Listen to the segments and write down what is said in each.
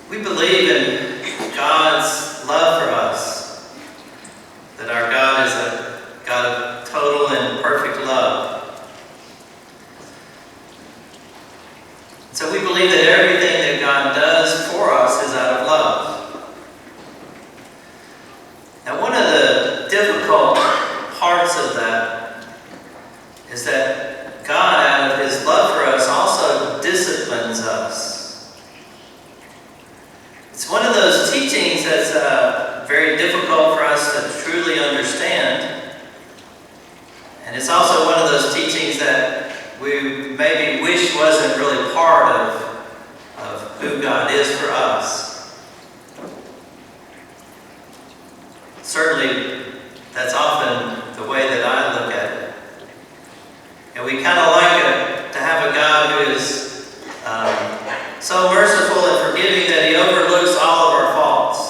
We believe in God's love for us, that our God is a God of total and perfect love. So we believe that everything that God does for us is out of love. Now, one of the difficult parts of that is that God, out of His love for us, also disciplines us. It's one of those teachings that's very difficult for us to truly understand. And it's also one of those teachings that we maybe wish wasn't really part of who God is for us. Certainly, that's often the way that I look at it. And we kind of like to have a God who is so merciful and forgiving that He overlooks all of our faults.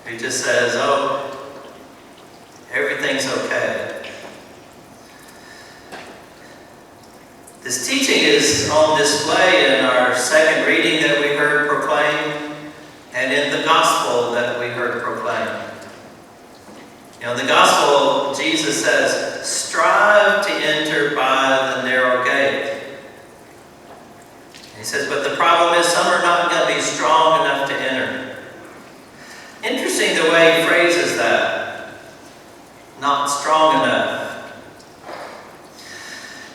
He just says, oh, everything's okay. This teaching is on display in our second reading that we heard proclaimed and in the gospel that we heard proclaimed. You know, in the gospel, Jesus says, strive to enter by the narrow gate. He says, but the problem is some are not going to be strong enough to enter. Interesting the way he phrases that. Not strong enough.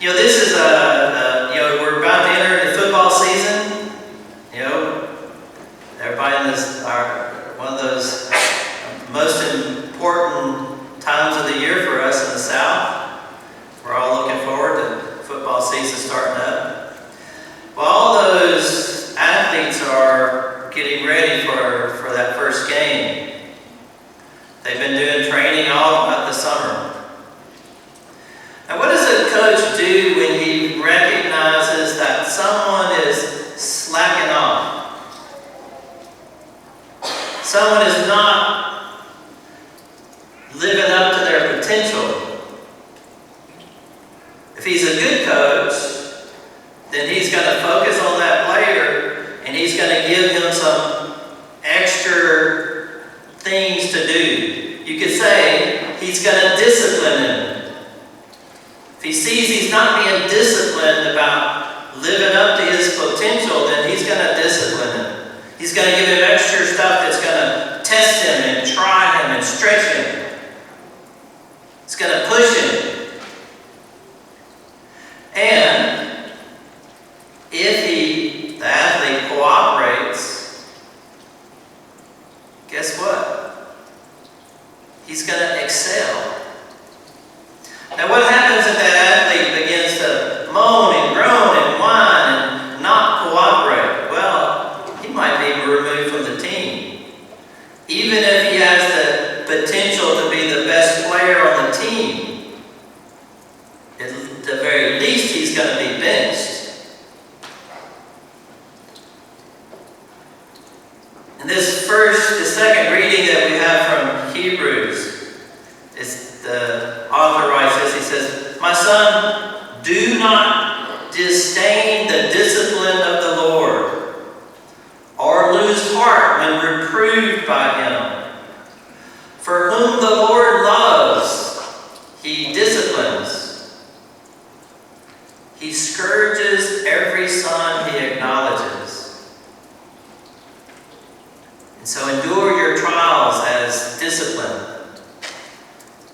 You know, this is we're about to enter the football season. You know, everybody in this one of those most important times of the year for us in the South. We're all looking forward to football season starting up. Well, all those athletes are getting ready for that first game. They've been doing training all about the summer. Now, what does a coach do when he recognizes that someone is slacking off? Someone is not living up to their potential. If he's a good coach, then he's going to focus on that player and he's going to give him some extra things to do. You could say he's going to discipline him. If he sees he's not being disciplined about living up to his potential, then he's going to discipline him. He's going to give him extra stuff that's going to test him and try him and stretch him. It's going to push him. And if the athlete cooperates, guess what? He's going to excel. Now, what happens if that athlete begins to moan and groan and whine and not cooperate? Well, he might be removed from the team. Even if he has the potential to be the best player on the team, at the very least, he's going to be benched. And the second reading that we have from Hebrews, is the author writes this. He says, my son, do not disdain the discipline of the Lord, or lose heart when reproved by Him. For whom the Lord loves, He disciplines. He scourges every son He acknowledges. And so endure your trials as discipline.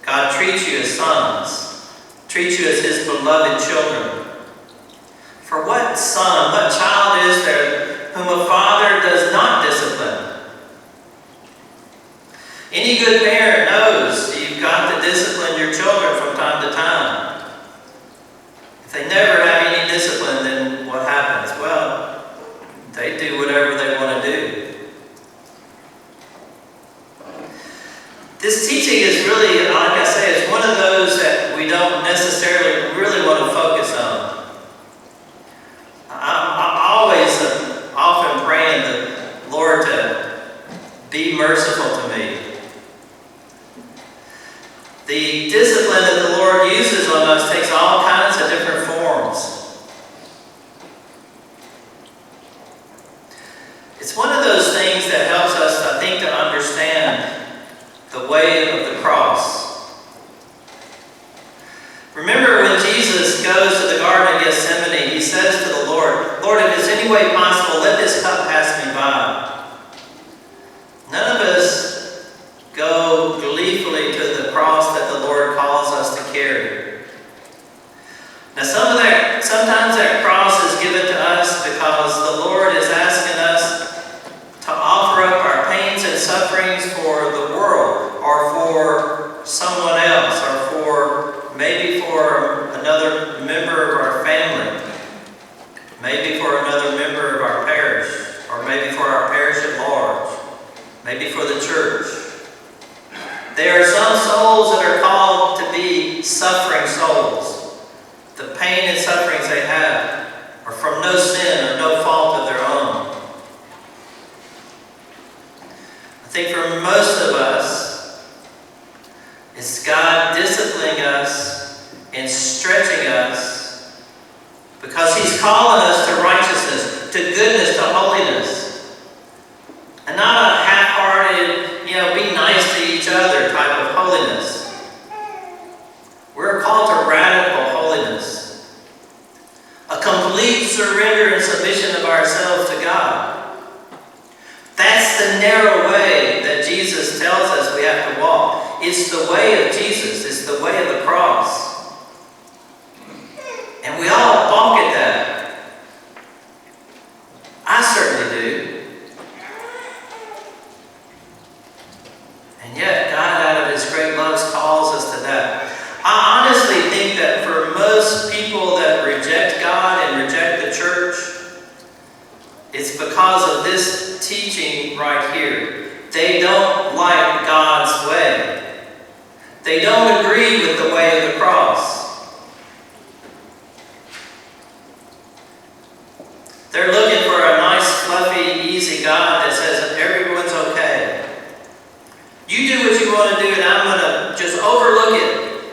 God treats you as sons, treats you as His beloved children. For what son, what child is there whom a father does not discipline? Any good parent knows you've got to discipline your children from time to time. If they never have any discipline, then what happens? Well, they do whatever they want to do. This teaching is really, like I say, it's one of those that we don't necessarily really want to focus on. I'm always often praying the Lord to be merciful to me. The discipline that the Lord uses on us takes all kinds of different forms. It's one of those things that helps us, I think, to understand the way of the cross. Remember when Jesus goes to the Garden of Gethsemane, he says to the Lord, "Lord, if it's any way possible, let this cup pass me by." None of us go gleefully to the cross that the Lord calls us to carry. Now sometimes that cross is given to us because the Lord is asking us to offer up our pains and sufferings for the world, or for someone else, or maybe for another member of our family, maybe for another member of our parish, or maybe for our parish at large, maybe for the church. There are some souls that are called to be suffering souls. The pain and sufferings they have are from no sin or no fault of their own. I think for most of us, it's God disciplining us and stretching us because He's calling us to righteousness, to goodness, to holiness. And not a half-hearted, be nice to each other type of holiness. We're called to radical holiness. A complete surrender and submission of ourselves to God. That's the narrow way that Jesus tells us we have to walk. It's the way of Jesus. It's the way of the cross. And we all balk at that. I certainly do. And yet, God, out of His great love, calls us to that. I honestly think that for most people that reject God and reject the church, it's because of this teaching right here. They don't like God's way. They don't agree with the way of the cross. They're looking for a nice, fluffy, easy God that says everyone's okay. You do what you want to do and I'm going to just overlook it.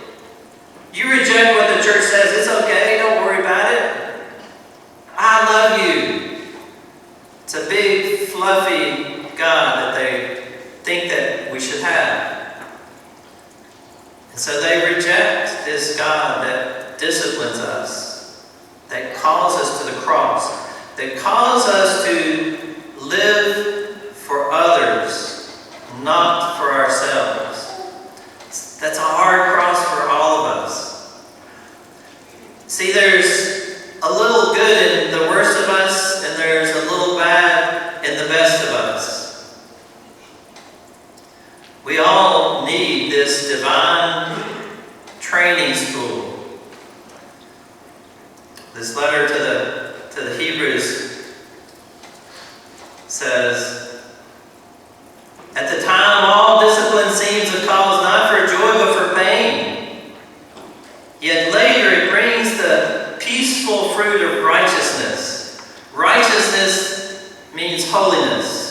You reject what the church says, it's okay, don't worry about it. I love you. It's a big, fluffy God that they think that we should have. And so they reject this God that disciplines us, that calls us to the cross, that calls us to live for others, not for ourselves. That's a hard cross for all of us. See, there's a little good in the worst of us, and there's a little bad in the best of us. We all need this divine training school. This letter to the Hebrews says, "At the time all discipline seems a cause not for joy but for pain. Yet later it brings the peaceful fruit of righteousness." Righteousness means holiness.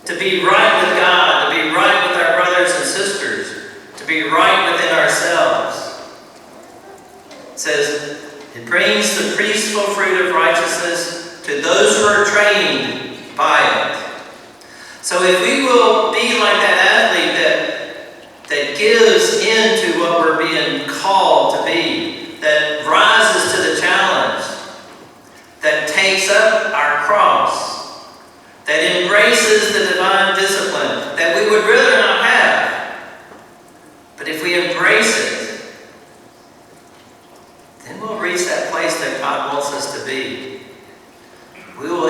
To be right with God, to be right with our brothers and sisters, to be right within ourselves. It says, it brings the peaceful fruit of righteousness to those who are trained by it. So if we will be like that athlete that gives in to what we're being called to be, that rises to the challenge, that takes up our cross, that embraces the divine discipline that we would rather not have. But if we embrace it, then we'll reach that place that God wants us to be. We will